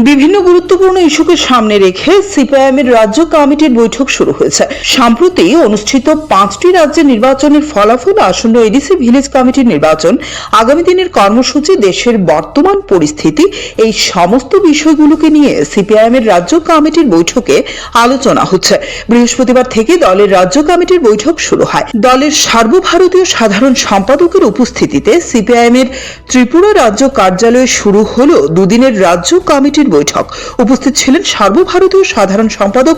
বিভিন্ন গুরুত্বপূর্ণ ইস্যুকে সামনে রেখে সিপিআইএমের রাজ্য কমিটির বৈঠক শুরু হয়েছে। সম্প্রতি অনুষ্ঠিত 5টি রাজ্যের নির্বাচনের ফলাফল, আসন্ন এডিসি ভিলেজ কমিটির নির্বাচন, আগামী দিনের কর্মসূচি, দেশের বর্তমান পরিস্থিতি, এই সমস্ত বিষয়গুলোকে নিয়ে সিপিআইএমের রাজ্য কমিটির বৈঠকে আলোচনা হচ্ছে। বৃহস্পতিবার থেকে দলের রাজ্য কমিটির বৈঠক শুরু হয়। দলের সর্বভারতীয় সাধারণ সম্পাদকের উপস্থিতিতে সিপিআইএমের ত্রিপুরা রাজ্য কার্যালয়ে শুরু হলো দুদিনের রাজ্য কমিটির বৈঠক। উপস্থিত ছিলেন সর্বভারতীয় সাধারণ সম্পাদক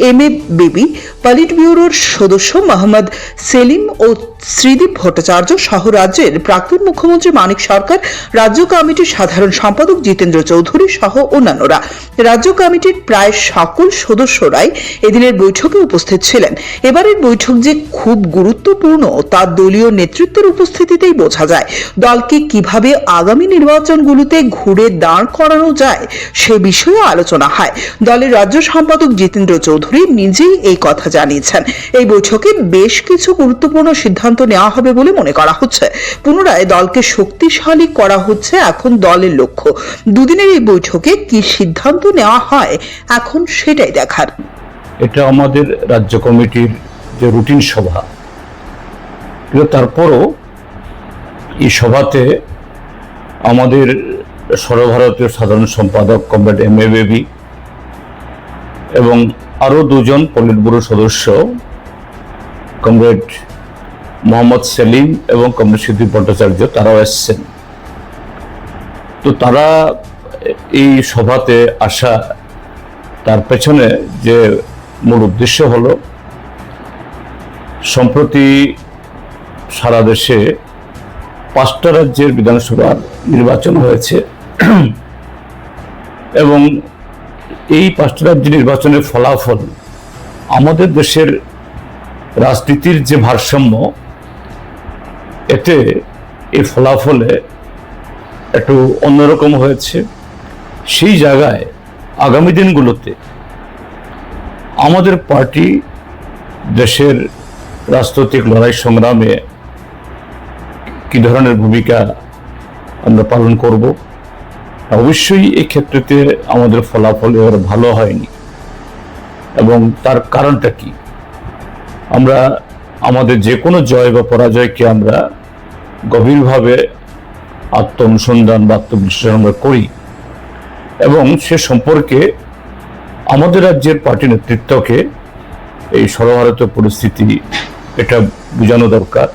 এম.এ. বেবি, পলিট ব্যুরোর সদস্য মোহাম্মদ সেলিম ও শ্রীদীপ ভট্টাচার্য সহ রাজ্যের প্রাক্তন মুখ্যমন্ত্রী মানিক সরকার, রাজ্য কমিটির সাধারণ সম্পাদক জিতেন্দ্র চৌধুরী সহ অন্যান্যরা। রাজ্য কমিটির প্রায় সকল সদস্যরাই এদিনের বৈঠকে উপস্থিত ছিলেন। এবারের বৈঠক যে খুব গুরুত্বপূর্ণ তা দলীয় নেতৃত্বের উপস্থিতিতেই বোঝা যায়। দলকে কিভাবে আগামী নির্বাচনগুলোতে ঘুরে দাঁড় করানো যায় সে বিষয়ে আলোচনা হয়। দলের রাজ্য সম্পাদক জিতেন্দ্র চৌধুরী নিজেই এই কথা জানিয়েছেন। এই বৈঠকে বেশ কিছু গুরুত্বপূর্ণ সিদ্ধান্ত নেওয়া হবে বলে মনে করা হচ্ছে। পুনরায় দলকে শক্তিশালী করা হচ্ছে এখন দলের লক্ষ্য। দুদিনের এই বৈঠকে কি সিদ্ধান্ত নেওয়া হয় এখন সেটাই দেখার। এটা আমাদের রাজ্য কমিটির যে রুটিন সভা, কিন্তু তারপরও এই সভাতে আমাদের সর্বভারতীয় সাধারণ সম্পাদক কমরেড এম.এ. বেবি এবং আরও দুজন পলিট ব্যুরো সদস্য কমরেড মোহাম্মদ সেলিম এবং কমরেড শ্রীদীপ ভট্টাচার্য তারাও এসছেন। তো তারা এই সভাতে আসা, তার পেছনে যে মূল উদ্দেশ্য হলো সম্প্রতি সারা দেশে 5টা রাজ্যের বিধানসভার নির্বাচন হয়েছে এবং এই 5টা রাজ্যের নির্বাচনের ফলাফল আমাদের দেশের রাজনীতির যে ভারসাম্য, এতে এই ফলাফলে একটু অন্যরকম হয়েছে। সেই জায়গায় আগামী দিনগুলোতে আমাদের পার্টি দেশের রাজনৈতিক লড়াই সংগ্রামে কি ধরনের ভূমিকা আমরা পালন করব। অবশ্যই এই ক্ষেত্রেতে আমাদের ফলাফল এবার ভালো হয়নি এবং তার কারণটা কি, আমরা আমাদের যে কোনো জয় বা পরাজয়কে আমরা গভীরভাবে আত্ম অনুসন্ধান বা আত্মবিশ্লেষণ আমরা করি এবং সে সম্পর্কে আমাদের রাজ্যের পার্টি নেতৃত্বকে এই সর্বভারতীয় পরিস্থিতি এটা বোঝানো দরকার।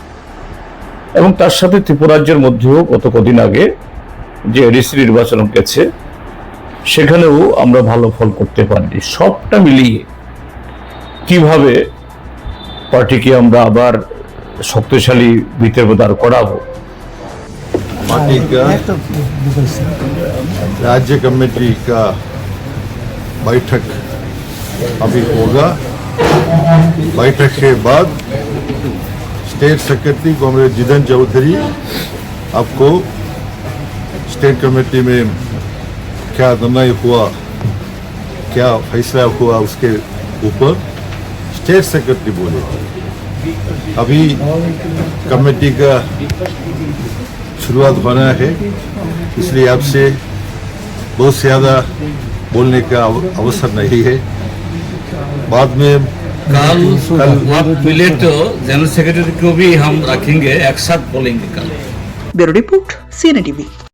এবং তার সাথে ত্রিপুরা রাজ্যের মধ্যেও গত কদিন আগে যে এডিসি নির্বাচন গেছে, সেখানেও আমরা ভালো ফল করতে পারিনি। সবটা মিলিয়ে কিভাবে পার্টিকে আমরা আবার শক্তিশালী ভিতের দাঁড় করাবো। पार्टी का राज्य कमेटी का बैठक अभी होगा। बैठक के बाद state secretary comrade Jitendra Chaudhary आपको स्टेट कमेटी में क्या निर्णय हुआ, क्या फैसला हुआ, उसके ऊपर स्टेट सेक्रेटरी बोले। अभी कमेटी का शुरुआत होना है, इसलिए आपसे बहुत ज़्यादा बोलने का अवसर नहीं है। बाद में कल वक्त मिले तो जनरल सेक्रेटरी को भी हम रखेंगे, एक साथ बोलेंगे कल। Bureau report, CNN TV।